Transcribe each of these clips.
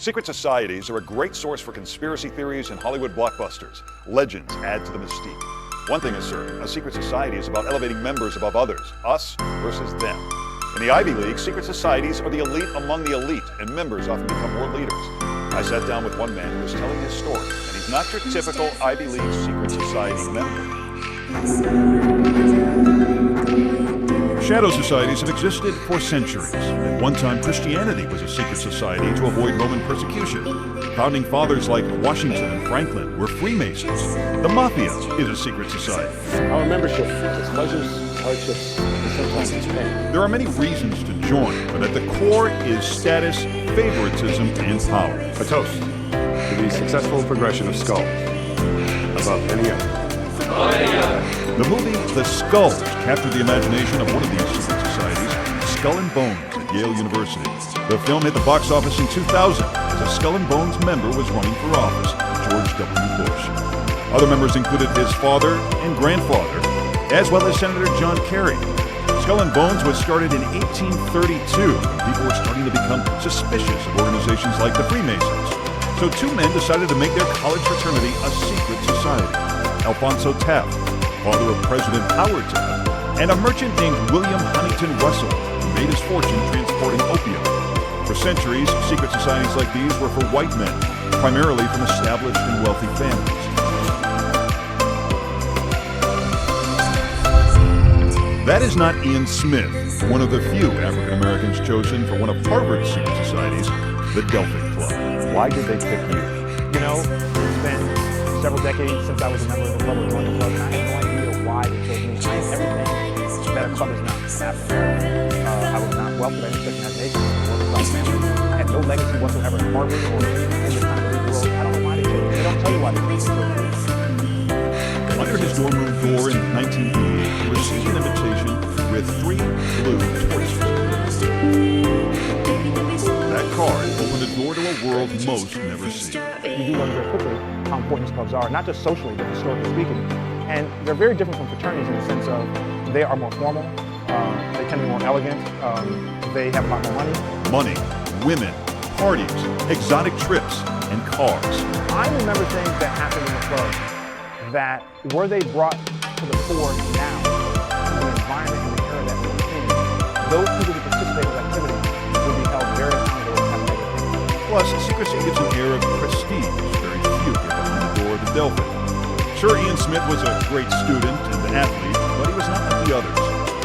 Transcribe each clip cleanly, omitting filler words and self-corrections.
Secret societies are a great source for conspiracy theories and Hollywood blockbusters. Legends add to the mystique. One thing is certain, a secret society is about elevating members above others, us versus them. In the Ivy League, secret societies are the elite among the elite, and members often become world leaders. I sat down with one man who was telling his story, and he's not your typical Ivy League secret society member. Shadow societies have existed for centuries. At one time, Christianity was a secret society to avoid Roman persecution. Founding fathers like Washington and Franklin were Freemasons. The Mafia is a secret society. Our membership has pleasures, hardships, and sometimes it's pain. There are many reasons to join, but at the core is status, favoritism, and power. A toast to the successful progression of Skull above any other. The movie The Skulls captured the imagination of one of these secret societies, Skull and Bones at Yale University. The film hit the box office in 2000 as a Skull and Bones member was running for office, George W. Bush. Other members included his father and grandfather, as well as Senator John Kerry. Skull and Bones was started in 1832 when people were starting to become suspicious of organizations like the Freemasons. So two men decided to make their college fraternity a secret society. Alphonso Taft, father of President Howard Taft, and a merchant named William Huntington Russell, who made his fortune transporting opium. For centuries, secret societies like these were for white men, primarily from established and wealthy families. That is not Ian Smith, one of the few African Americans chosen for one of Harvard's secret societies, the Delphic Club. Why did they pick you? You know, it's been several decades since I was a member of the club or joined the club, and I have no idea why they chose me. I am everything that a club is not in African. I was not wealthy by any stretch of imagination. I was a family. I had no legacy whatsoever at Harvard or in this kind of elite world. I don't know why they chose me. They don't tell you why they chose me. Under his dorm room door in 1988, he received an invitation with 3 blue torches. That card opened a door to a world most never see. You do learn very quickly how important these clubs are, not just socially, but historically speaking. And they're very different from fraternities in the sense of they are more formal, they tend to be more elegant, they have a lot more money. Money, women, parties, exotic trips, and cars. I remember things that happened in the club that, were they brought to the fore now, in the environment and the era that we're in, those people who participate in this activity would be held very accountable and have negative. Plus, secrecy gives an air of prestige. Very few get behind the door of the Delphic. Sure, Ian Smith was a great student and athlete, but he was not like the others.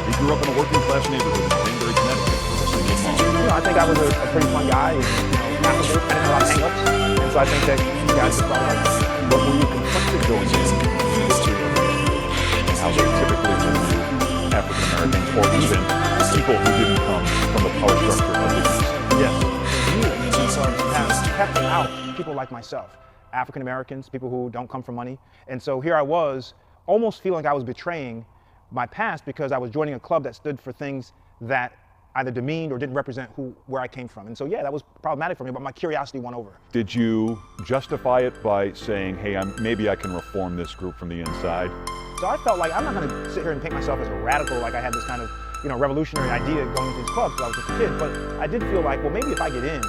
He grew up in a working-class neighborhood in Danbury, Connecticut, with a single mom. You know, I think I was a pretty fun guy, affable, I didn't have a lot of hang-ups, and so I think that you guys would probably like that. But were you conflicted going in and how they typically view African Americans or even people who didn't come from the power structure of the East? Yes. Have kept out people like myself, African Americans, people who don't come from money. And so here I was, almost feeling like I was betraying my past because I was joining a club that stood for things that either demeaned or didn't represent where I came from. And so, yeah, that was problematic for me, but my curiosity won over. Did you justify it by saying, hey, maybe I can reform this group from the inside? So I felt like I'm not gonna sit here and paint myself as a radical, like I had this kind of, revolutionary idea going into these clubs because I was just a kid, but I did feel like, well, maybe if I get in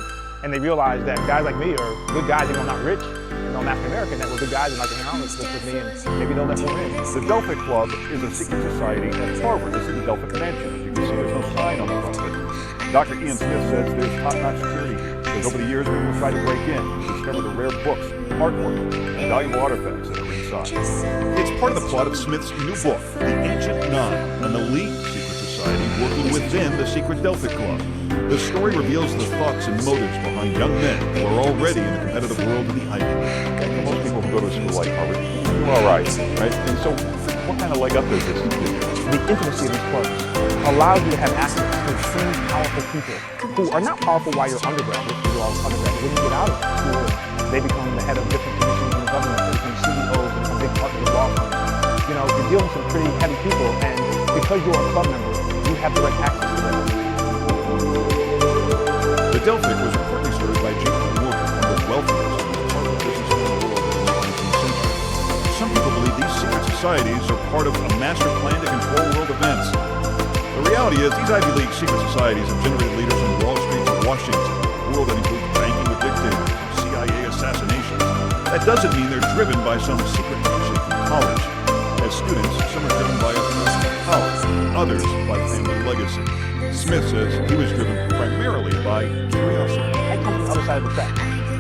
and they realize that guys like me are good guys, I'm not rich, I'm African American, that were good guys and like to hang out with me, and maybe they'll let more in. The Delphic Club is a secret society at Harvard. This is the Delphic Mansion. As you can see, there's no sign on the front of it. Dr. Ian Smith says there's top-notch security here. Because over the years, people have tried to break in and discover the rare books, artwork, and valuable artifacts that are inside. It's part of the plot of Smith's new book, The Ancient Nine, an elite secret society working within the secret Delphic Club. The story reveals the thoughts and motives behind young men who are already in the competitive world of the Ivy League. Most people who go to a school like Harvard do all right? And so what kind of leg up does this give you? The intimacy of these clubs allows you to have access to extremely powerful people who are not powerful while you're undergraduate, because you're all undergraduate. When you get out of school, they become the head of different commissions in the government, they become CEOs, they become big partners of law firms. You're dealing with some pretty heavy people, and because you're a club member, you have direct access to them. The Delphic was reportedly started by J.P. Morgan, one of the wealthiest and part of the businessmen in the world in the 19th century. Some people believe these secret societies are part of a master plan to control world events. The reality is, these Ivy League secret societies have generated leaders from Wall Street to Washington, a world that includes banking with dictators, That doesn't mean they're driven by some secret handshake from college. As students, some are driven by a personal power, others by family legacy. Smith says he was driven primarily by curiosity. I come from the other side of the track.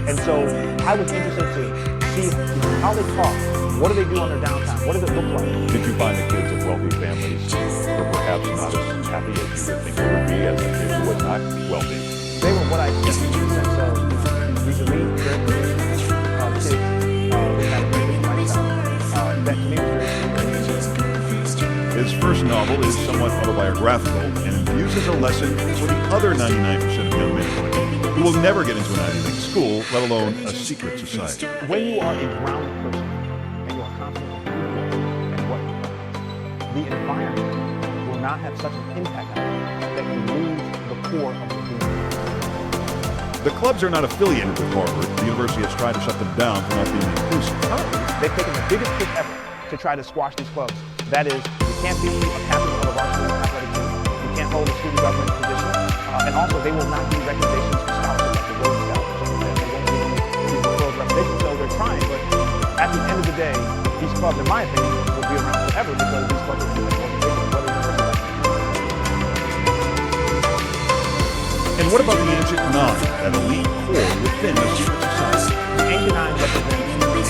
And so I was interested to see how they talk. What do they do on their downtime? What does it look like? Did you find the kids of wealthy families were perhaps not as happy as you would think they would be as a kid who was not wealthy? They were what I see in the sense of these elite, very kids, they had a very different lifestyle. That to me was very interesting. His first novel is somewhat autobiographical and infuses a lesson for the other 99% of young men and women who will never get into an Ivy League school, let alone a secret society. When you are a grounded person and you are constantly improving and what you know, the environment will not have such an impact on you that you lose the core of the community. The clubs are not affiliated with Harvard. The university has tried to shut them down for not being inclusive. They've taken the biggest kick ever to try to squash these clubs. That is, you can't be a captain of a varsity athletic team. You can't hold a student government position. And also, they will not give recommendations for scholarships, like the Rhodes Scholarship. They won't give these referrals recommendations, so they're trying. But at the end of the day, these clubs, in my opinion, will be around forever because these clubs are doing organizations, whether university. And what about the ancient nine, that elite core within a secret society? The ancient nine represents a group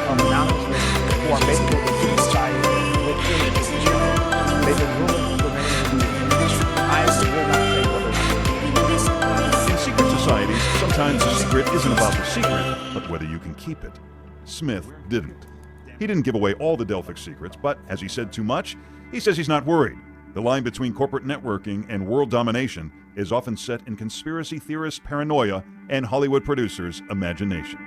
of anonymous men who are basically a secret society within a society. They've been ruling for many years. I will not say whether or not. In secret societies, sometimes the secret isn't about the secret, but whether you can keep it. Smith didn't. He didn't give away all the Delphic secrets, but has he said too much? He says he's not worried. The line between corporate networking and world domination is often set in conspiracy theorists' paranoia and Hollywood producers' imagination.